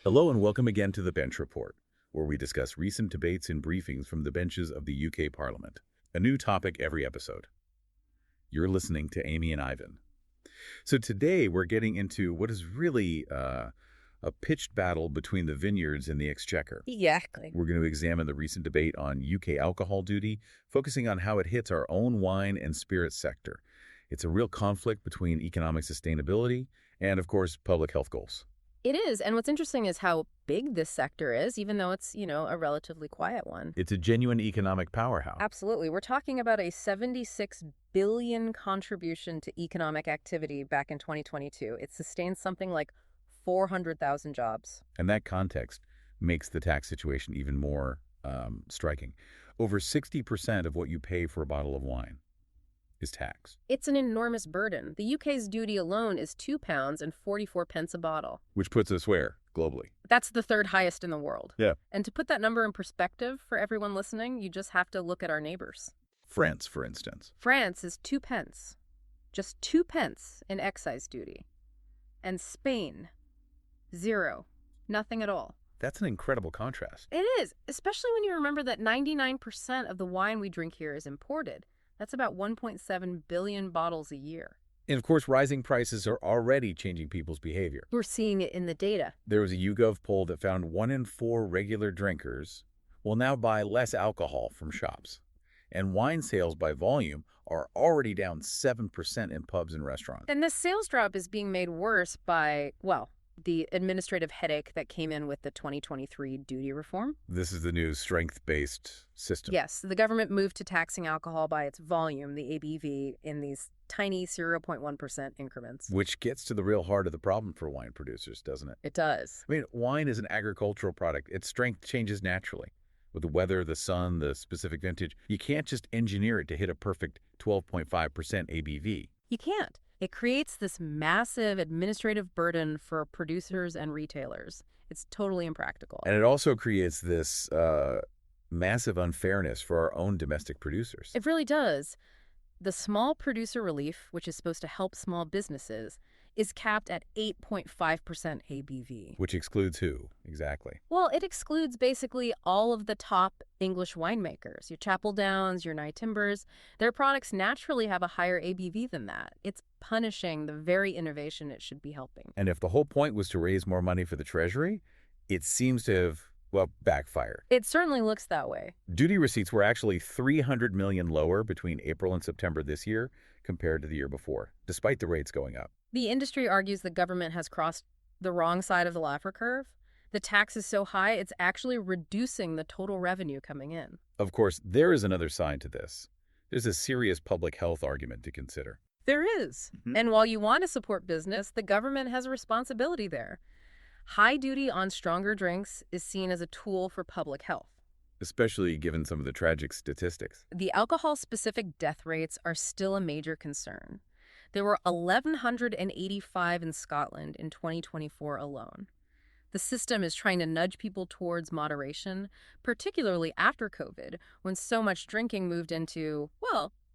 Hello and welcome again to the Bench Report, where we discuss recent debates and briefings from the benches of the UK Parliament. A new topic every episode. You're listening to Amy and Ivan. So today we're getting into what is really a pitched battle between the vineyards and the exchequer. Exactly. We're going to examine the recent debate on UK alcohol duty, focusing on how it hits our own wine and spirits sector. It's a real conflict between economic sustainability and, of course, public health goals. It is. And what's interesting is how big this sector is, even though it's, a relatively quiet one. It's a genuine economic powerhouse. Absolutely. We're talking about a 76 billion contribution to economic activity back in 2022. It sustains something like 400,000 jobs. And that context makes the tax situation even more striking. Over 60% of what you pay for a bottle of wine is tax. It's an enormous burden. The UK's duty alone is £2.44 a bottle. Which puts us where, globally? That's the third highest in the world. Yeah. And to put that number in perspective for everyone listening, you just have to look at our neighbors. France, for instance. France is 2 pence. Just 2 pence in excise duty. And Spain, 0. Nothing at all. That's an incredible contrast. It is, especially when you remember that 99% of the wine we drink here is imported. That's about 1.7 billion bottles a year. And of course, rising prices are already changing people's behavior. We're seeing it in the data. There was a YouGov poll that found 1 in 4 regular drinkers will now buy less alcohol from shops. And wine sales by volume are already down 7% in pubs and restaurants. And this sales drop is being made worse by, the administrative headache that came in with the 2023 duty reform. This is the new strength-based system. Yes, the government moved to taxing alcohol by its volume, the ABV, in these tiny 0.1% increments. Which gets to the real heart of the problem for wine producers, doesn't it? It does. I mean, wine is an agricultural product. Its strength changes naturally with the weather, the sun, the specific vintage. You can't just engineer it to hit a perfect 12.5% ABV. You can't. It creates this massive administrative burden for producers and retailers. It's totally impractical. And it also creates this massive unfairness for our own domestic producers. It really does. The small producer relief, which is supposed to help small businesses, is capped at 8.5% ABV. Which excludes who, exactly? Well, it excludes basically all of the top English winemakers, your Chapel Downs, your Nye Timbers. Their products naturally have a higher ABV than that. It's punishing the very innovation it should be helping. And if the whole point was to raise more money for the Treasury, it seems to have, backfired. It certainly looks that way. Duty receipts were actually $300 million lower between April and September this year compared to the year before, despite the rates going up. The industry argues the government has crossed the wrong side of the Laffer curve. The tax is so high, it's actually reducing the total revenue coming in. Of course, there is another side to this. There's a serious public health argument to consider. There is. And while you want to support business, the government has a responsibility there. High duty on stronger drinks is seen as a tool for public health. Especially given some of the tragic statistics. The alcohol-specific death rates are still a major concern. There were 1,185 in Scotland in 2024 alone. The system is trying to nudge people towards moderation, particularly after COVID, when so much drinking moved into,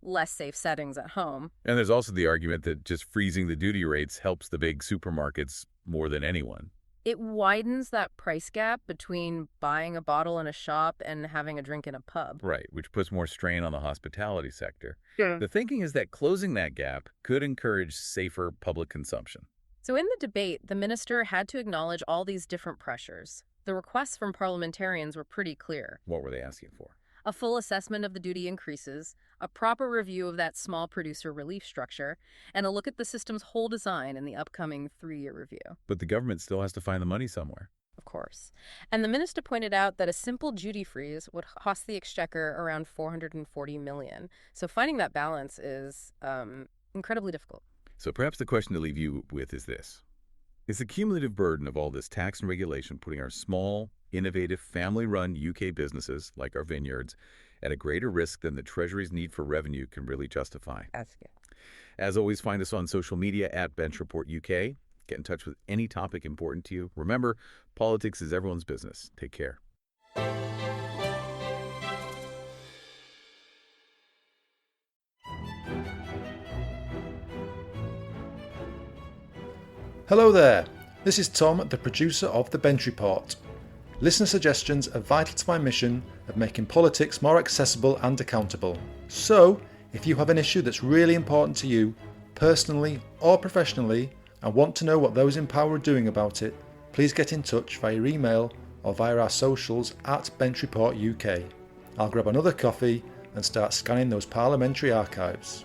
less safe settings at home. And there's also the argument that just freezing the duty rates helps the big supermarkets more than anyone. It widens that price gap between buying a bottle in a shop and having a drink in a pub. Right, which puts more strain on the hospitality sector. Yeah. The thinking is that closing that gap could encourage safer public consumption. So in the debate, the minister had to acknowledge all these different pressures. The requests from parliamentarians were pretty clear. What were they asking for? A full assessment of the duty increases, a proper review of that small producer relief structure, and a look at the system's whole design in the upcoming 3-year review. But the government still has to find the money somewhere. Of course. And the minister pointed out that a simple duty freeze would cost the exchequer around $440 million. So finding that balance is incredibly difficult. So perhaps the question to leave you with is this. Is the cumulative burden of all this tax and regulation putting our small, innovative, family-run UK businesses, like our vineyards, at a greater risk than the Treasury's need for revenue can really justify? Ask it. As always, find us on social media at Bench Report UK. Get in touch with any topic important to you. Remember, politics is everyone's business. Take care. Hello there. This is Tom, the producer of The Bench Report. Listener suggestions are vital to my mission of making politics more accessible and accountable. So, if you have an issue that's really important to you, personally or professionally, and want to know what those in power are doing about it, please get in touch via email or via our socials at Bench Report UK. I'll grab another coffee and start scanning those parliamentary archives.